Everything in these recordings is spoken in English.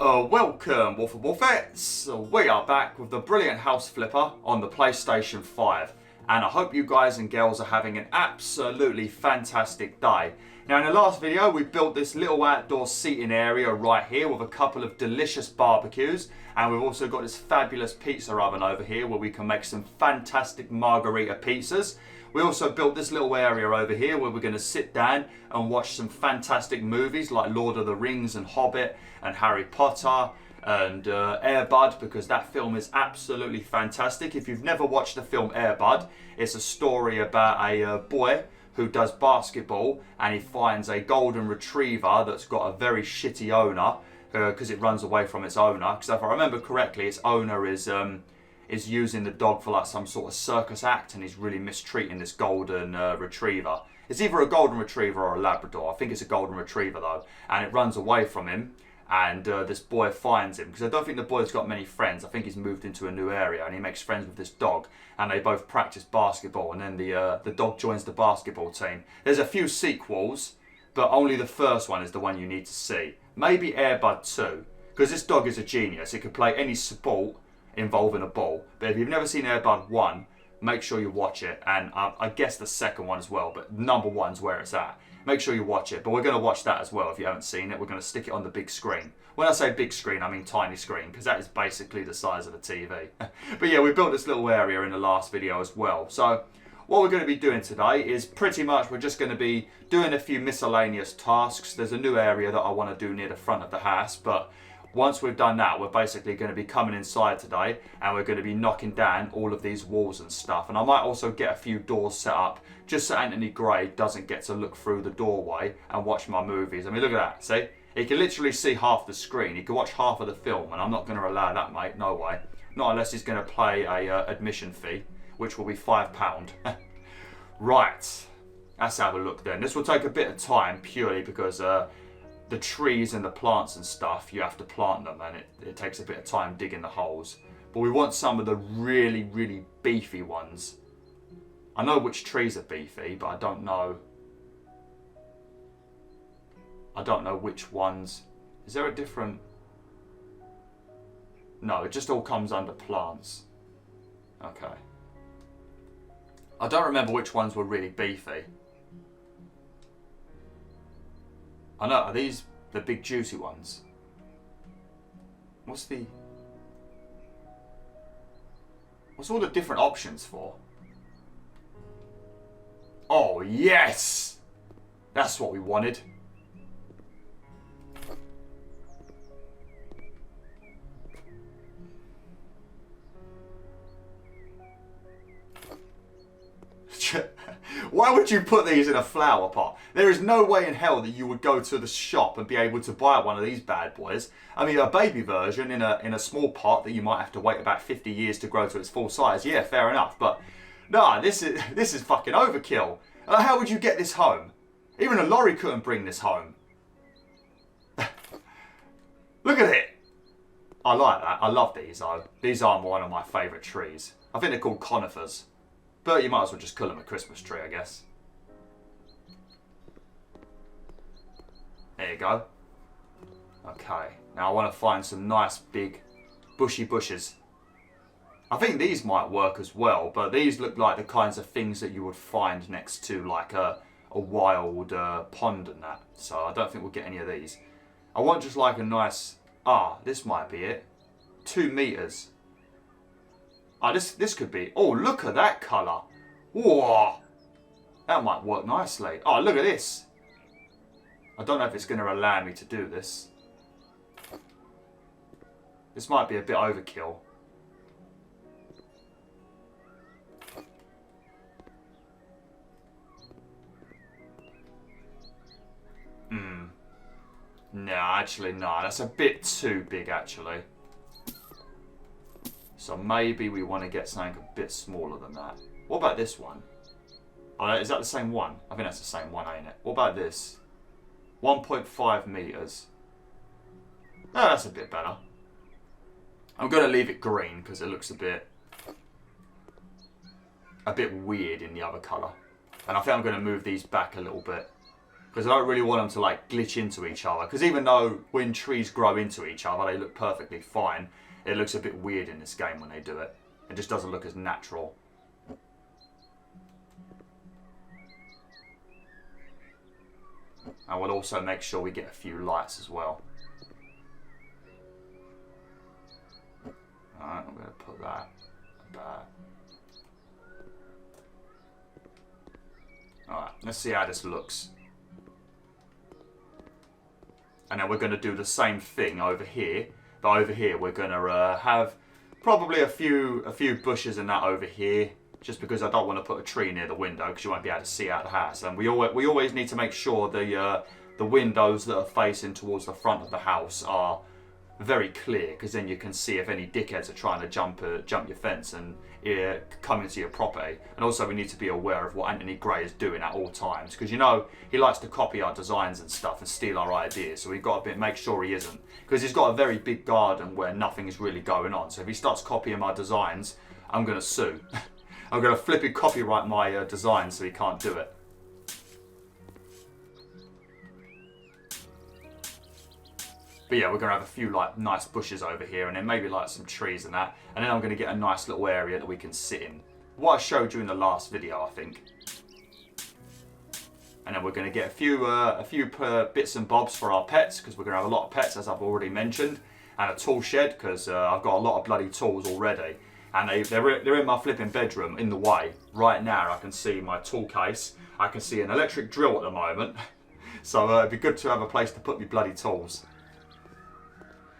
Welcome, WolfTheWolfettes. We are back with the brilliant house flipper on the PlayStation 5. And I hope you guys and girls are having an absolutely fantastic day. Now in the last video we built this little outdoor seating area right here with a couple of delicious barbecues. And we've also got this fabulous pizza oven over here where we can make some fantastic margarita pizzas. We also built this little area over here where we're going to sit down and watch some fantastic movies like Lord of the Rings and Hobbit and Harry Potter and Air Bud, because that film is absolutely fantastic. If you've never watched the film Air Bud, it's a story about a boy who does basketball and he finds a golden retriever that's got a very shitty owner because it runs away from its owner. Because if I remember correctly, its owner is using the dog for like some sort of circus act, and he's really mistreating this golden retriever. It's either a golden retriever or a Labrador. I think it's a golden retriever though, and it runs away from him, and this boy finds him because I don't think the boy's got many friends. I think he's moved into a new area and he makes friends with this dog, and they both practice basketball, and then the dog joins the basketball team. There's a few sequels, but only the first one is the one you need to see. Maybe Air Bud 2, because this dog is a genius. It could play any sport involving a ball. But if you've never seen Air Bud 1, make sure you watch it, and I guess the second one as well, but number one's where it's at. Make sure you watch it, but we're going to watch that as well if you haven't seen it. We're going to stick it on the big screen. When I say big screen, I mean tiny screen, because that is basically the size of a TV. But yeah, we built this little area in the last video as well. So what we're going to be doing today is pretty much we're just going to be doing a few miscellaneous tasks. There's a new area that I want to do near the front of the house, but once we've done that, we're basically going to be coming inside today and we're going to be knocking down all of these walls and stuff. And I might also get a few doors set up just so Anthony Gray doesn't get to look through the doorway and watch my movies. I mean, look at that, see? He can literally see half the screen. He can watch half of the film, and I'm not going to allow that, mate, no way. Not unless he's going to pay a admission fee, which will be £5. Right, let's have a look then. This will take a bit of time purely because the trees and the plants and stuff, you have to plant them, and it takes a bit of time digging the holes. But we want some of the really, really beefy ones. I know which trees are beefy, but I don't know which ones. Is there a different... No, it just all comes under plants. Okay. I don't remember which ones were really beefy. I know, are these the big juicy ones? What's all the different options for? Oh yes! That's what we wanted. Why would you put these in a flower pot? There is no way in hell that you would go to the shop and be able to buy one of these bad boys. I mean, a baby version in a small pot that you might have to wait about 50 years to grow to its full size. Yeah, fair enough. But nah, this is fucking overkill. How would you get this home? Even a lorry couldn't bring this home. Look at it. I like that. I love these though. These are one of my favourite trees. I think they're called conifers. But you might as well just call them a Christmas tree, I guess. There you go. Okay, now I want to find some nice big bushy bushes. I think these might work as well, but these look like the kinds of things that you would find next to like a wild pond and that. So I don't think we'll get any of these. I want just like a nice... this might be it. 2 meters. This could be... Oh, look at that colour. Whoa. That might work nicely. Oh, look at this. I don't know if it's going to allow me to do this. This might be a bit overkill. No, actually, no. That's a bit too big, actually. So maybe we want to get something a bit smaller than that. What about this one? Oh, is that the same one? I think that's the same one, ain't it? What about this? 1.5 meters. Oh, that's a bit better. I'm going to leave it green because it looks a bit weird in the other colour. And I think I'm going to move these back a little bit because I don't really want them to like glitch into each other. Because even though when trees grow into each other, they look perfectly fine, it looks a bit weird in this game when they do it. It just doesn't look as natural. And we'll also make sure we get a few lights as well. Alright, I'm going to put that there. Alright, let's see how this looks. And then we're going to do the same thing over here. But over here we're going to have probably a few bushes and that over here. Just because I don't want to put a tree near the window because you won't be able to see out the house. And we always need to make sure the windows that are facing towards the front of the house are very clear, because then you can see if any dickheads are trying to jump your fence and come into your property. And also we need to be aware of what Anthony Gray is doing at all times, because you know he likes to copy our designs and stuff and steal our ideas, so we've got to make sure he isn't, because he's got a very big garden where nothing is really going on. So if he starts copying my designs, I'm going to sue. I'm going to flipping copyright my design so he can't do it. But yeah, we're going to have a few like nice bushes over here, and then maybe like some trees and that. And then I'm going to get a nice little area that we can sit in. What I showed you in the last video, I think. And then we're going to get a few bits and bobs for our pets, because we're going to have a lot of pets, as I've already mentioned. And a tool shed, because I've got a lot of bloody tools already. And they're in my flipping bedroom in the way. Right now I can see my tool case. I can see an electric drill at the moment. So it'd be good to have a place to put my bloody tools.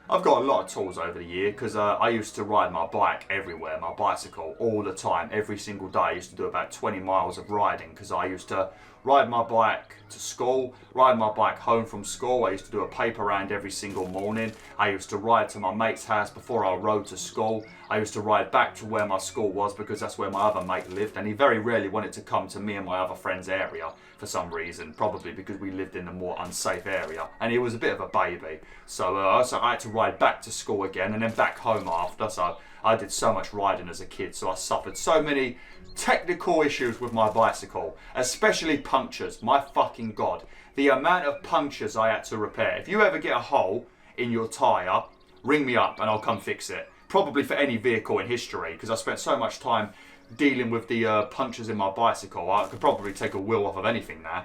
I've got a lot of tools over the year, because I used to ride my bike everywhere, my bicycle, all the time, every single day. I used to do about 20 miles of riding, because I used to ride my bike to school, ride my bike home from school. I used to do a paper round every single morning. I used to ride to my mate's house before I rode to school. I used to ride back to where my school was, because that's where my other mate lived, and he very rarely wanted to come to me and my other friend's area for some reason, probably because we lived in a more unsafe area, and he was a bit of a baby. So I had to ride back to school again and then back home after. So I did so much riding as a kid, so I suffered so many technical issues with my bicycle, especially punctures. My fucking god, the amount of punctures I had to repair. If you ever get a hole in your tyre, ring me up and I'll come fix it. Probably for any vehicle in history, because I spent so much time dealing with the punctures in my bicycle. I could probably take a wheel off of anything now.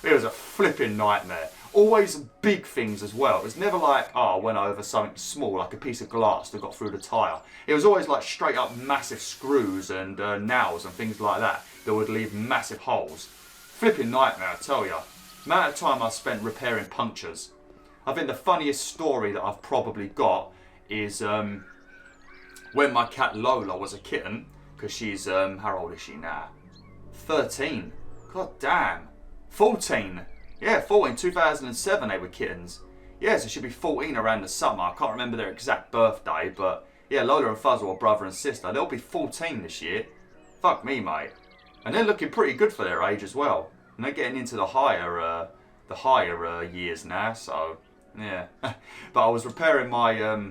It was a flipping nightmare. Always big things as well. It was never like, oh, I went over something small, like a piece of glass that got through the tyre. It was always like straight up massive screws and nails and things like that would leave massive holes. Flipping nightmare, I tell ya. Amount of time I spent repairing punctures. I think the funniest story that I've probably got is when my cat Lola was a kitten, because she's, how old is she now? 13. God damn. 14. Yeah, 14, 2007 they were kittens. Yeah, so she'll be 14 around the summer. I can't remember their exact birthday, but yeah, Lola and Fuzzle are brother and sister. They'll be 14 this year. Fuck me, mate. And they're looking pretty good for their age as well. And they're getting into the higher years now, so yeah. But I was repairing my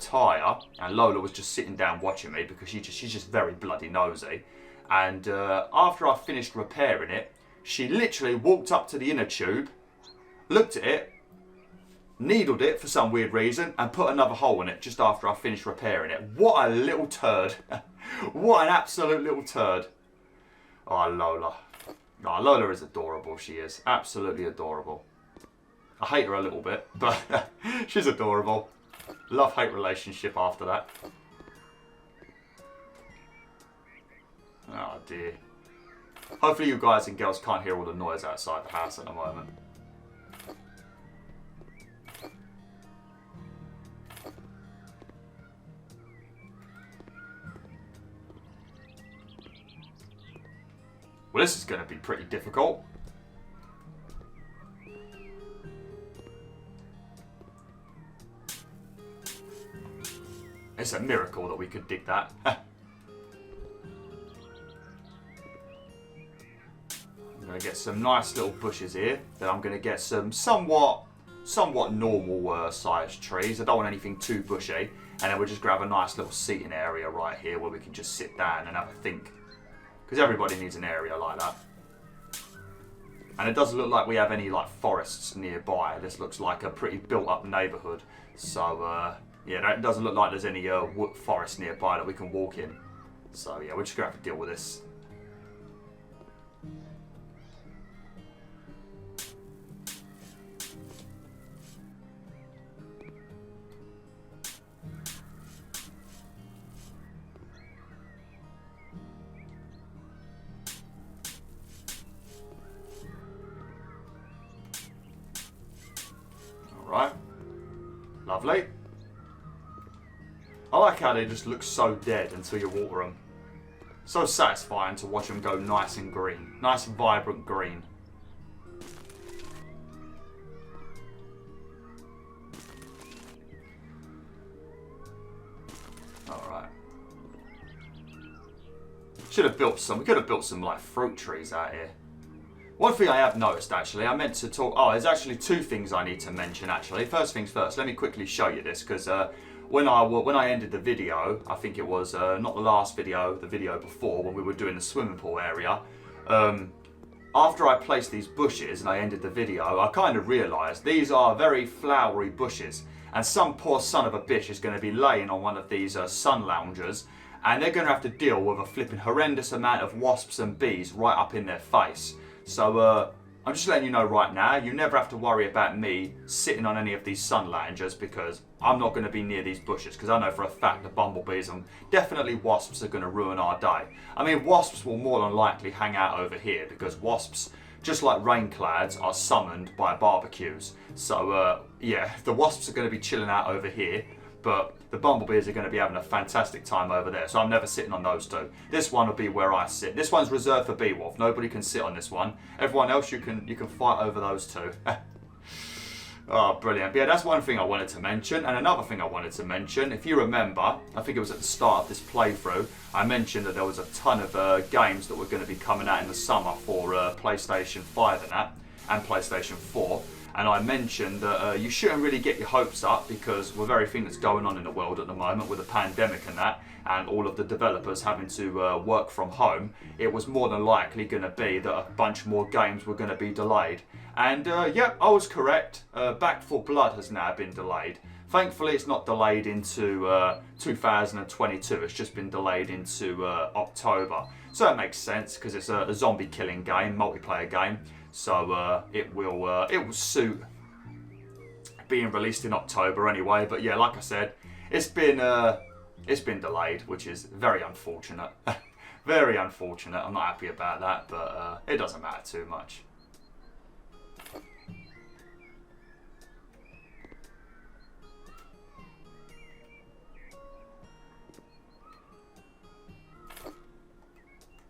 tyre, and Lola was just sitting down watching me because she's just very bloody nosy. And after I finished repairing it, she literally walked up to the inner tube, looked at it, needled it for some weird reason, and put another hole in it just after I finished repairing it. What a little turd. What an absolute little turd. Oh, Lola. Oh, Lola is adorable, she is. Absolutely adorable. I hate her a little bit, but she's adorable. Love-hate relationship after that. Oh dear. Hopefully you guys and girls can't hear all the noise outside the house at the moment. Well, this is going to be pretty difficult. It's a miracle that we could dig that. I'm going to get some nice little bushes here. Then I'm going to get some somewhat normal sized trees. I don't want anything too bushy. And then we'll just grab a nice little seating area right here where we can just sit down and have a think. Because everybody needs an area like that. And it doesn't look like we have any like forests nearby. This looks like a pretty built up neighbourhood. So yeah, it doesn't look like there's any wood forest nearby that we can walk in. So yeah, we're just going to have to deal with this. Alright. Lovely. I like how they just look so dead until you water them. So satisfying to watch them go nice and green. Nice and vibrant green. Alright. We could have built some like fruit trees out here. One thing I have noticed actually, I meant to talk, there's actually two things I need to mention actually. First things first, let me quickly show you this because when I ended the video, I think it was not the last video, the video before when we were doing the swimming pool area. After I placed these bushes and I ended the video, I kind of realised these are very flowery bushes and some poor son of a bitch is going to be laying on one of these sun loungers and they're going to have to deal with a flipping horrendous amount of wasps and bees right up in their face. So I'm just letting you know right now, you never have to worry about me sitting on any of these sun loungers because I'm not going to be near these bushes because I know for a fact the bumblebees and definitely wasps are going to ruin our day. I mean, wasps will more than likely hang out over here because wasps, just like rainclads, are summoned by barbecues. So yeah, the wasps are going to be chilling out over here, but the bumblebees are going to be having a fantastic time over there. So I'm never sitting on those two. This one will be where I sit. This one's reserved for BwolfTheWolf. Nobody can sit on this one. Everyone else, you can fight over those two. Oh, brilliant. But yeah, that's one thing I wanted to mention. And another thing I wanted to mention, if you remember, I think it was at the start of this playthrough, I mentioned that there was a ton of games that were going to be coming out in the summer for PlayStation 5 and that, and PlayStation 4. And I mentioned that you shouldn't really get your hopes up because with everything that's going on in the world at the moment with the pandemic and that, and all of the developers having to work from home, it was more than likely going to be that a bunch more games were going to be delayed. And yep, I was correct. Back 4 Blood has now been delayed. Thankfully, it's not delayed into 2022. It's just been delayed into October. So it makes sense because it's a zombie killing game, multiplayer game. So it will suit being released in October anyway. But yeah, like I said, it's been delayed, which is very unfortunate. Very unfortunate. I'm not happy about that, but it doesn't matter too much.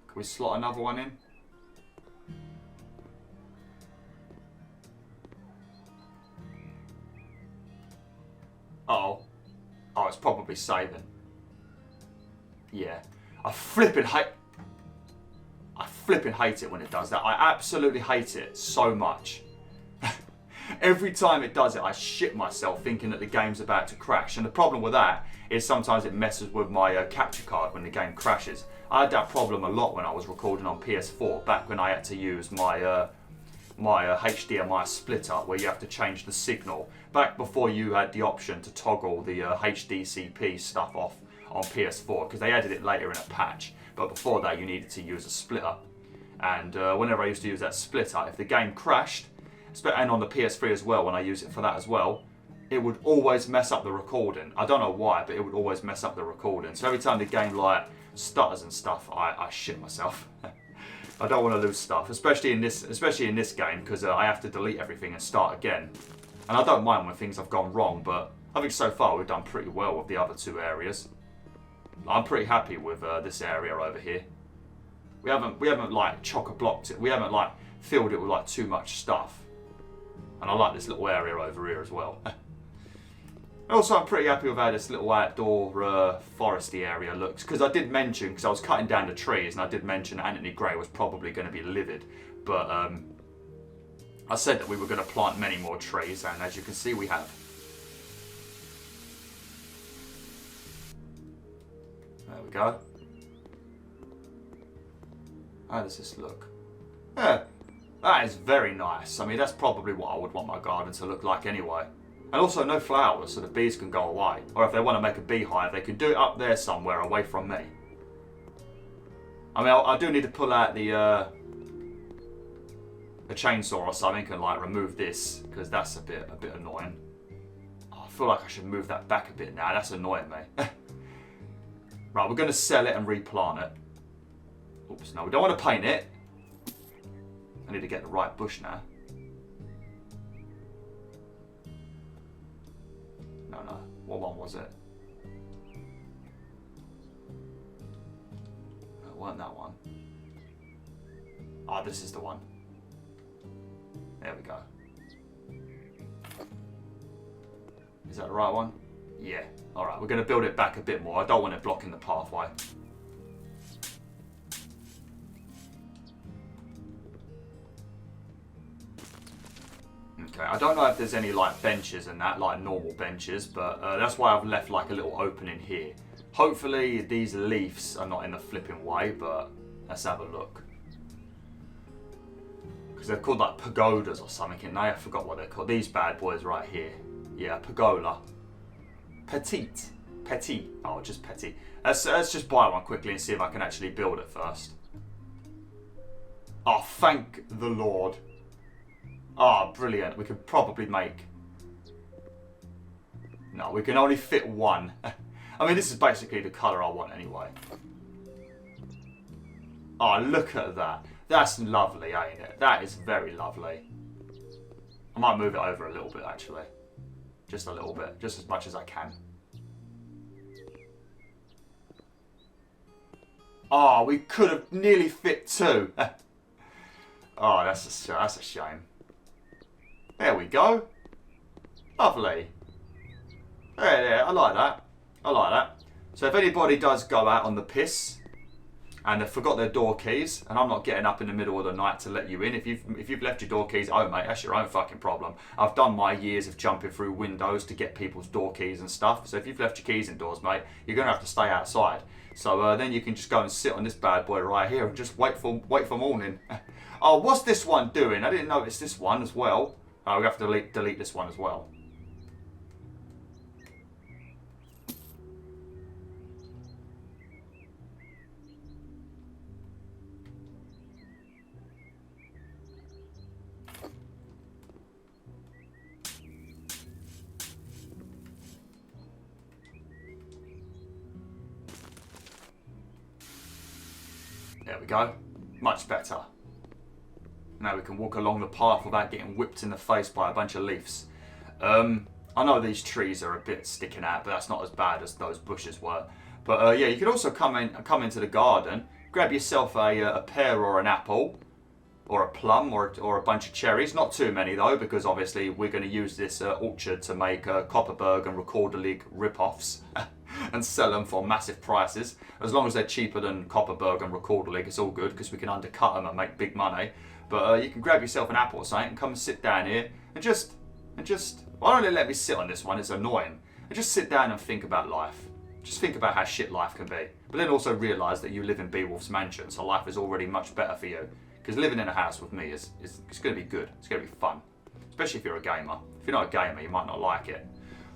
Can we slot another one in? Oh, it's probably saving. Yeah, I flipping hate it when it does that. I absolutely hate it so much. Every time it does it, I shit myself thinking that the game's about to crash. And the problem with that is sometimes it messes with my capture card when the game crashes. I had that problem a lot when I was recording on PS4, back when I had to use my HDMI splitter where you have to change the signal. Back before you had the option to toggle the HDCP stuff off on PS4, because they added it later in a patch. But before that you needed to use a splitter. And whenever I used to use that splitter, if the game crashed, and on the PS3 as well, when I use it for that as well, it would always mess up the recording. I don't know why, but it would always mess up the recording. So every time the game like stutters and stuff, I shit myself. I don't want to lose stuff, especially in this game, because I have to delete everything and start again. And I don't mind when things have gone wrong, but I think so far we've done pretty well with the other two areas. I'm pretty happy with this area over here. We haven't like chock-a-blocked it. We haven't like filled it with like too much stuff. And I like this little area over here as well. Also, I'm pretty happy with how this little outdoor foresty area looks. Because I did mention, because I was cutting down the trees, and I did mention Anthony Gray was probably going to be livid. But I said that we were going to plant many more trees, and as you can see, we have. There we go. How does this look? Yeah, That is very nice. I mean, that's probably what I would want my garden to look like anyway. And also no flowers, so the bees can go away. Or if they want to make a beehive, they can do it up there somewhere away from me. I mean, I do need to pull out the chainsaw or something and like remove this, because that's a bit annoying. Oh, I feel like I should move that back a bit now. That's annoying me. Right, we're going to sell it and replant it. Oops, no, we don't want to paint it. I need to get the right bush now. No. What one was it? No, it wasn't that one. Ah, this is the one. There we go. Is that the right one? Yeah. Alright, we're going to build it back a bit more. I don't want it blocking the pathway. Okay, I don't know if there's any like benches and that, like normal benches, but that's why I've left like a little opening here. Hopefully these leaves are not in the flipping way, but let's have a look. Because they're called like pagodas or something, and I forgot what they're called. These bad boys right here. Yeah, pagola. Petite. Oh, just petite. Let's just buy one quickly and see if I can actually build it first. Oh, thank the Lord. Ah, brilliant. We could probably make... No, we can only fit one. I mean, this is basically the colour I want anyway. Oh, look at that. That's lovely, ain't it? That is very lovely. I might move it over a little bit, actually. Just a little bit. Just as much as I can. Oh, we could have nearly fit two. Oh, that's a shame. There we go. Lovely. There, I like that. I like that. So if anybody does go out on the piss and they've forgot their door keys, and I'm not getting up in the middle of the night to let you in, if you've left your door keys, oh mate, that's your own fucking problem. I've done my years of jumping through windows to get people's door keys and stuff. So if you've left your keys indoors, mate, you're gonna have to stay outside. So then you can just go and sit on this bad boy right here and just wait for morning. Oh, what's this one doing? I didn't notice this one as well. Oh, we have to delete this one as well. There we go. Much better. Now we can walk along the path without getting whipped in the face by a bunch of leaves. I know these trees are a bit sticking out, but that's not as bad as those bushes were. But yeah, you could also come into the garden, grab yourself a pear or an apple, or a plum, or a bunch of cherries. Not too many though, because obviously we're going to use this orchard to make Copperberg and Recorder League rip-offs and sell them for massive prices. As long as they're cheaper than Copperberg and Recorder League, it's all good because we can undercut them and make big money. But you can grab yourself an apple or something and come and sit down here and just, why don't they let me sit on this one? It's annoying. And just sit down and think about life. Just think about how shit life can be. But then also realise that you live in BwolfTheWolf's mansion, so life is already much better for you. Because living in a house with me is going to be good. It's going to be fun. Especially if you're a gamer. If you're not a gamer, you might not like it.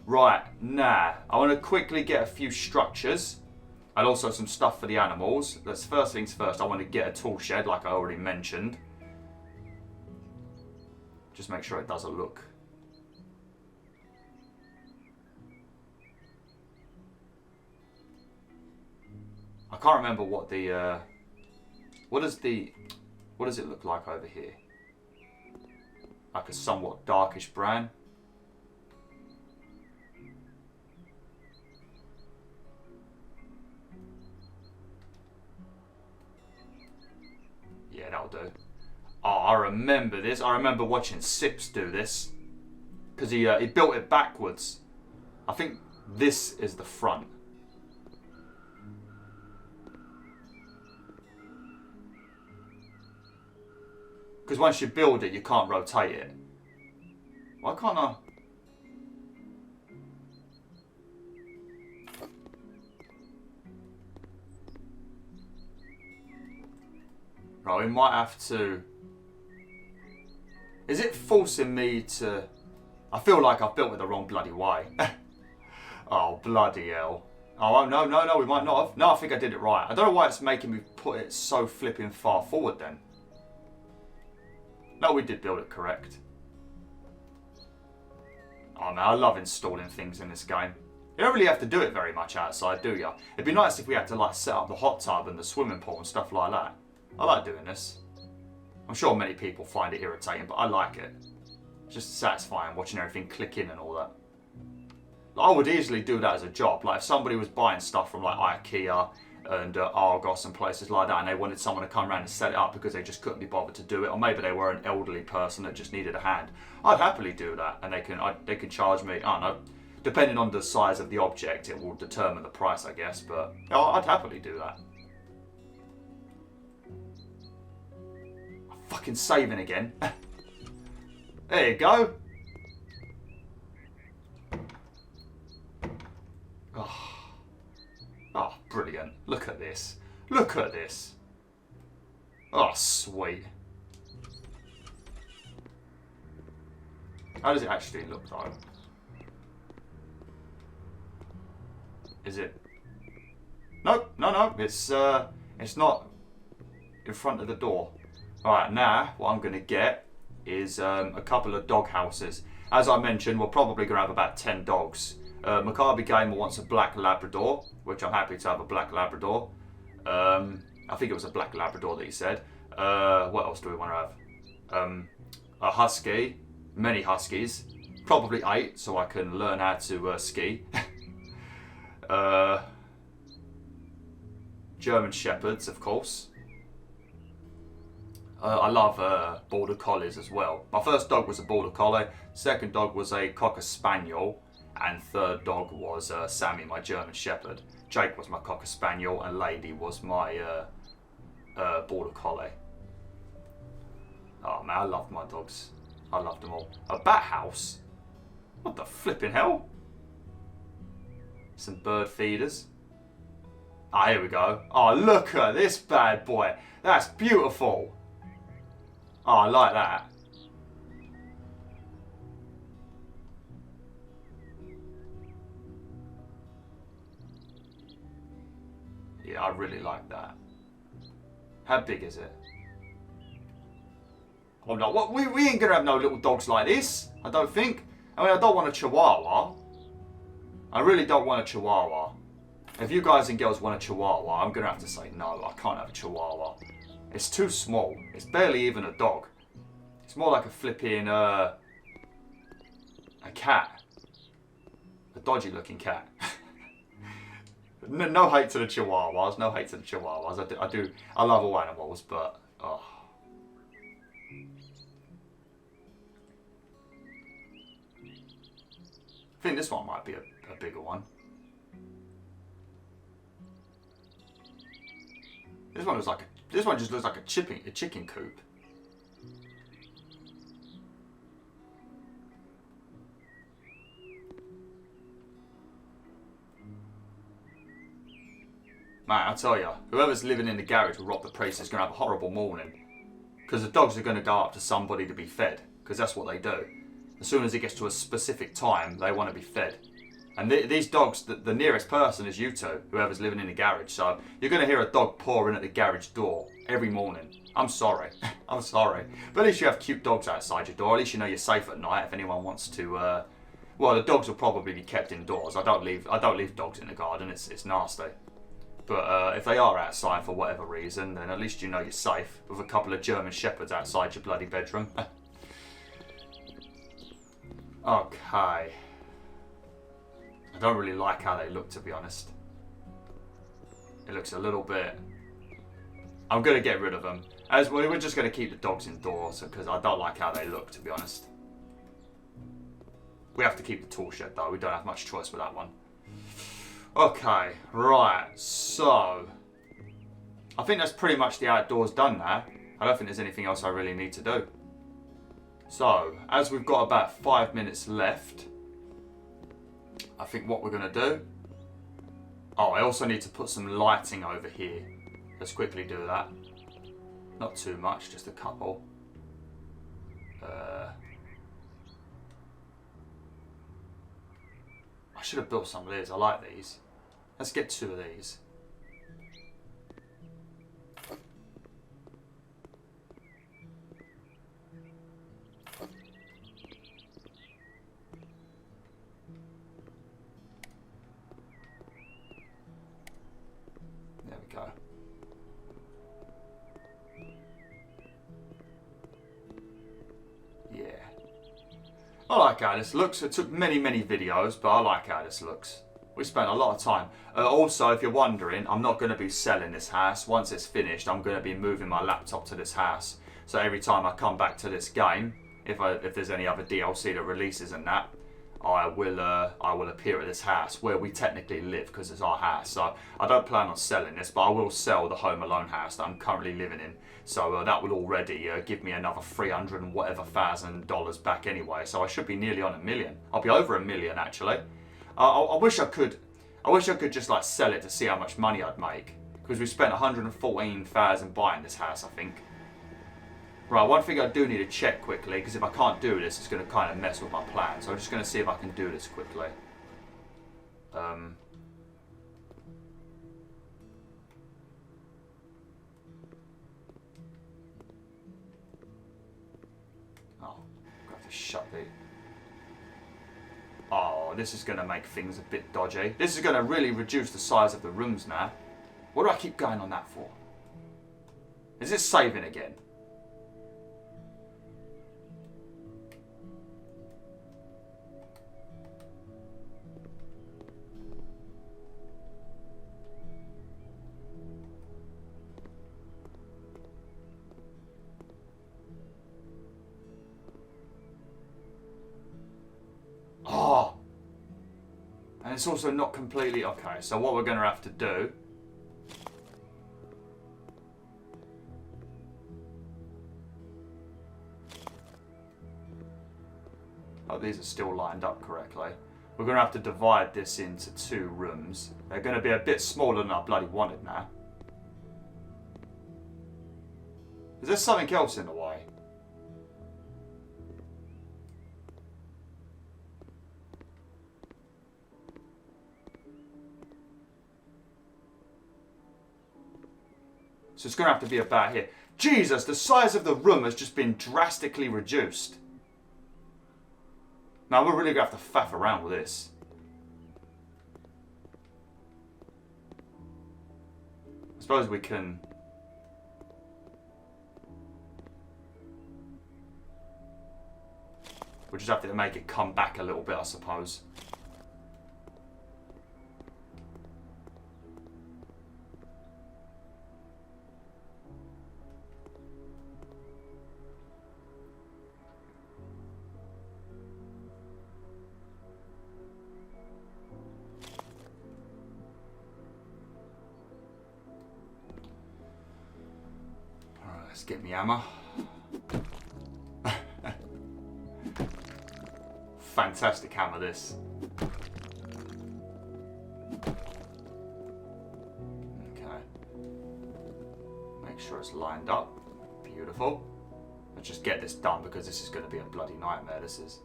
Right, now, I want to quickly get a few structures. And also some stuff for the animals. That's first things first, I want to get a tool shed like I already mentioned. Just make sure it doesn't look. I can't remember what the what does it look like over here? Like a somewhat darkish brown. Yeah, that'll do. Oh, I remember this. I remember watching Sips do this. Because he built it backwards. I think this is the front. Because once you build it, you can't rotate it. Why can't I? Right, we might have to... Is it forcing me to... I feel like I've built it the wrong bloody way. Oh, bloody hell. Oh, no, we might not have. No, I think I did it right. I don't know why it's making me put it so flipping far forward then. No, we did build it correct. Oh, man, I love installing things in this game. You don't really have to do it very much outside, do you? It'd be nice if we had to, like, set up the hot tub and the swimming pool and stuff like that. I like doing this. I'm sure many people find it irritating, but I like it. It's just satisfying watching everything click in and all that. I would easily do that as a job. Like if somebody was buying stuff from like IKEA and Argos and places like that, and they wanted someone to come around and set it up because they just couldn't be bothered to do it, or maybe they were an elderly person that just needed a hand, I'd happily do that, and they can charge me. I don't know, depending on the size of the object, it will determine the price, I guess. But I'd happily do that. I'm fucking saving again. There you go. Oh, brilliant. Look at this. Look at this. Oh, sweet. How does it actually look though? Is it? Nope, no. It's not in front of the door. Alright, now what I'm going to get is a couple of dog houses. As I mentioned, we're probably going to have about 10 dogs. Maccabi Gamer wants a black Labrador, which I'm happy to have a black Labrador. I think it was a black Labrador that he said. What else do we want to have? A husky, many huskies, probably 8, so I can learn how to ski. German Shepherds, of course. I love Border Collies as well. My first dog was a Border Collie, second dog was a Cocker Spaniel, and third dog was Sammy, my German Shepherd. Jake was my Cocker Spaniel, and Lady was my Border Collie. Oh man, I loved my dogs. I loved them all. A bat house? What the flipping hell? Some bird feeders. Ah, here we go. Oh, look at this bad boy. That's beautiful. Oh, I like that. Yeah, I really like that. How big is it? Oh no, what? We ain't gonna have no little dogs like this. I don't think. I mean, I don't want a Chihuahua. I really don't want a Chihuahua. If you guys and girls want a Chihuahua, I'm gonna have to say no. I can't have a Chihuahua. It's too small. It's barely even a dog. It's more like a flipping a cat. A dodgy looking cat. No hate to the Chihuahuas. No hate to the Chihuahuas. I love all animals, but oh. I think this one might be a bigger one. This one just looks like a chicken coop. Man, I tell you, whoever's living in the garage with Rob the Priest is going to have a horrible morning. Because the dogs are going to go up to somebody to be fed. Because that's what they do. As soon as it gets to a specific time, they want to be fed. And these dogs, the nearest person is you two, whoever's living in the garage. So you're going to hear a dog paw in at the garage door every morning. I'm sorry. I'm sorry. But at least you have cute dogs outside your door. At least you know you're safe at night if anyone wants to... well, the dogs will probably be kept indoors. I don't leave dogs in the garden. It's nasty. But if they are outside for whatever reason, then at least you know you're safe with a couple of German Shepherds outside your bloody bedroom. Okay. I don't really like how they look, to be honest. It looks a little bit... I'm going to get rid of them. As well, we're just going to keep the dogs indoors because I don't like how they look, to be honest. We have to keep the tool shed though. We don't have much choice with that one. Okay, right, so I think that's pretty much the outdoors done now. I don't think there's anything else I really need to do. So, as we've got about 5 minutes left, I think what we're going to do... Oh, I also need to put some lighting over here. Let's quickly do that. Not too much, just a couple. I should have built some of these. I like these. Let's get 2 of these. There we go. Yeah. I like how this looks. It took many videos, but I like how this looks. We spent a lot of time. Also, if you're wondering, I'm not going to be selling this house. Once it's finished, I'm going to be moving my laptop to this house. So every time I come back to this game, if there's any other DLC that releases and that, I will appear at this house where we technically live because it's our house. So I don't plan on selling this, but I will sell the Home Alone house that I'm currently living in. So that will already give me another $300 and whatever $1,000 back anyway. So I should be nearly on $1 million. I'll be over $1 million actually. I wish I could just like sell it to see how much money I'd make, because we spent $114,000 buying this house, I think. Right, one thing I do need to check quickly, because if I can't do this, it's going to kind of mess with my plan. So I'm just going to see if I can do this quickly. Oh, I have to shut the... Oh, this is going to make things a bit dodgy. This is going to really reduce the size of the rooms now. What do I keep going on that for? Is it saving again? Oh! And it's also not completely... Okay, so what we're going to have to do... Oh, these are still lined up correctly. We're going to have to divide this into 2 rooms. They're going to be a bit smaller than I bloody wanted now. Is there something else in the way? So it's going to have to be about here. Jesus, the size of the room has just been drastically reduced. Now we're really going to have to faff around with this. I suppose we can... We'll just have to make it come back a little bit, I suppose. Let's get me hammer. Fantastic hammer, this. Okay. Make sure it's lined up. Beautiful. Let's just get this done because this is going to be a bloody nightmare, this is.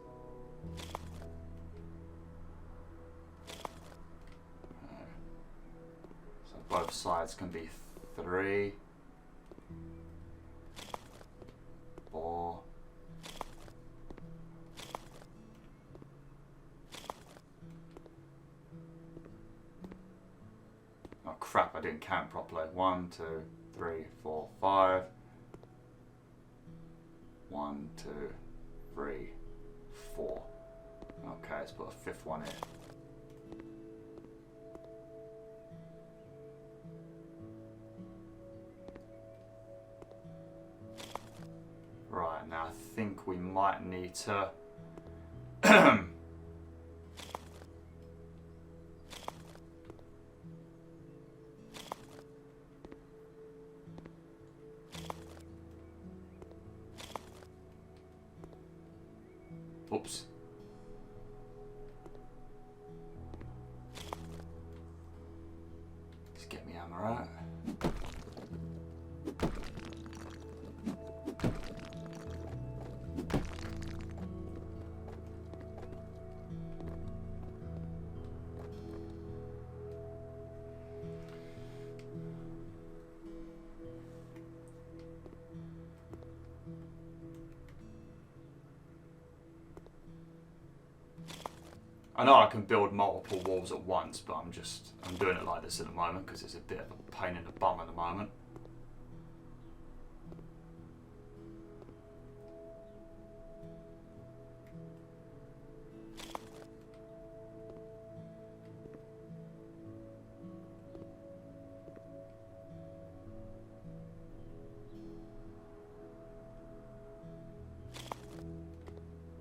So both sides can be 3. 4. Oh crap, I didn't count properly. 1, 2, 3, 4, 5. 1, 2, 3, 4. Okay, let's put a 5th one in. Right, now I think we might need to... Oops. Let's get me hammer out. I know I can build multiple walls at once, but I'm doing it like this at the moment because it's a bit of a pain in the bum at the moment.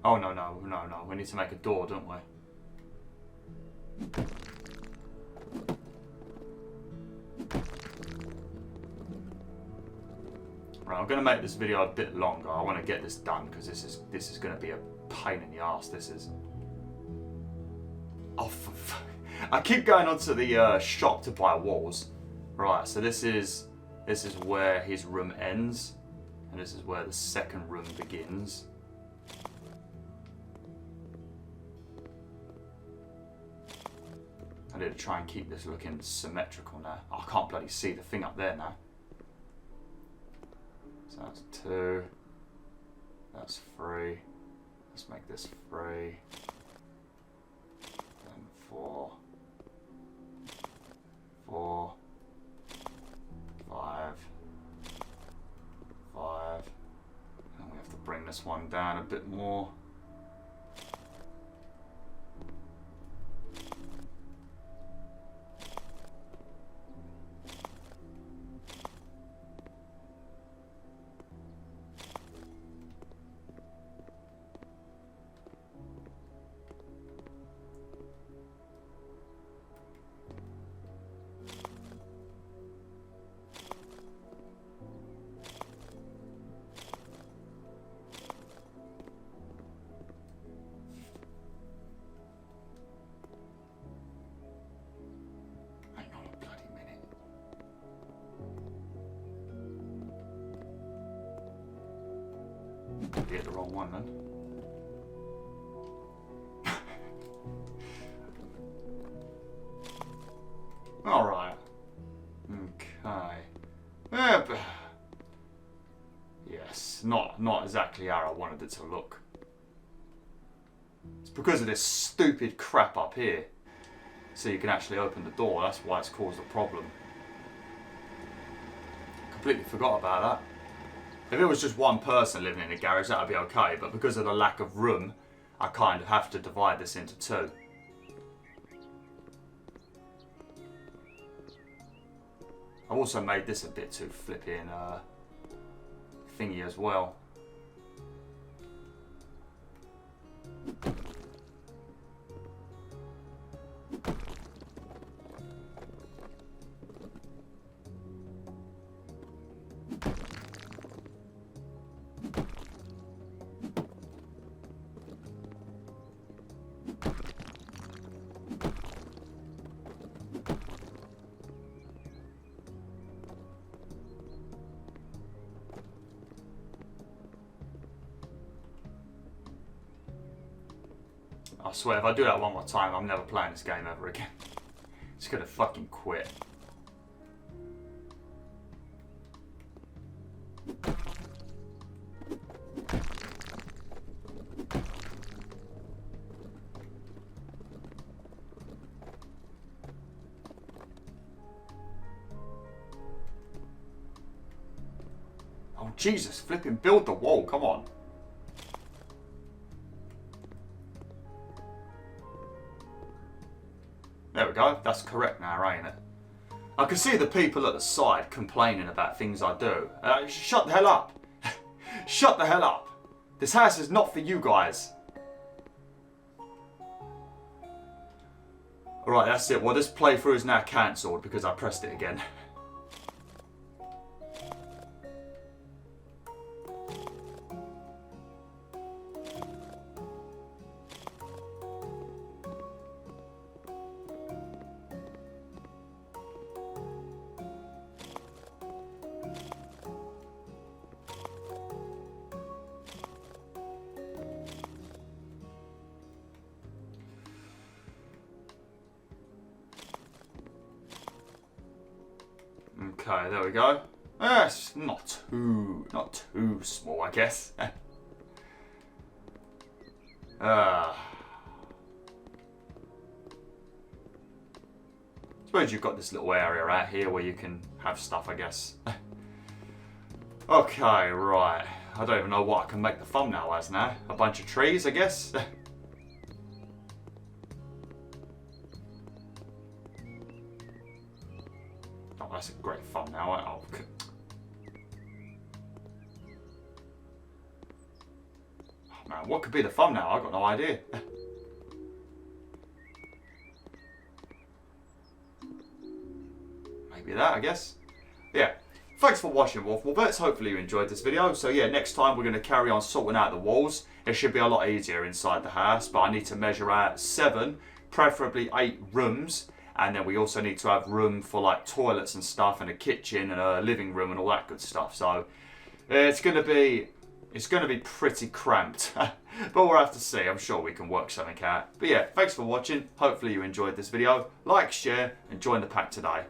Oh, no, we need to make a door, don't we? Right, I'm going to make this video a bit longer. I want to get this done because this is going to be a pain in the arse. This is... Oh, I keep going onto the shop to buy walls. Right, so this is where his room ends, and this is where the second room begins. I need to try and keep this looking symmetrical now. Oh, I can't bloody see the thing up there now. So that's 2. That's 3. Let's make this 3. Then 4. 4. 5. 5. And we have to bring this one down a bit more. Hit the wrong one then. Alright. Okay. Yes, not exactly how I wanted it to look. It's because of this stupid crap up here. So you can actually open the door, that's why it's caused a problem. Completely forgot about that. If it was just one person living in a garage, that would be okay, but because of the lack of room, I kind of have to divide this into 2. I've also made this a bit too flipping thingy as well. I swear, if I do that one more time, I'm never playing this game ever again. Just gonna fucking quit. Oh Jesus, flipping build the wall, come on. There we go, that's correct now, ain't it? I can see the people at the side complaining about things I do. Shut the hell up. Shut the hell up. This house is not for you guys. Alright, that's it. Well, this playthrough is now cancelled because I pressed it again. Okay, there we go. It's not too small, I guess. suppose you've got this little area out here where you can have stuff, I guess. Okay, right. I don't even know what I can make the thumbnail as now. A bunch of trees, I guess. Oh, that's a great thumbnail. Oh, man, what could be the thumbnail? I've got no idea. Maybe that, I guess. Yeah. Thanks for watching, WolfTheWolf. Hopefully you enjoyed this video. So yeah, next time we're going to carry on sorting out the walls. It should be a lot easier inside the house, but I need to measure out 7, preferably 8 rooms. And then we also need to have room for like toilets and stuff, and a kitchen and a living room and all that good stuff. So it's going to be pretty cramped. But we'll have to see. I'm sure we can work something out. But yeah, thanks for watching. Hopefully you enjoyed this video. Like, share, and join the pack today.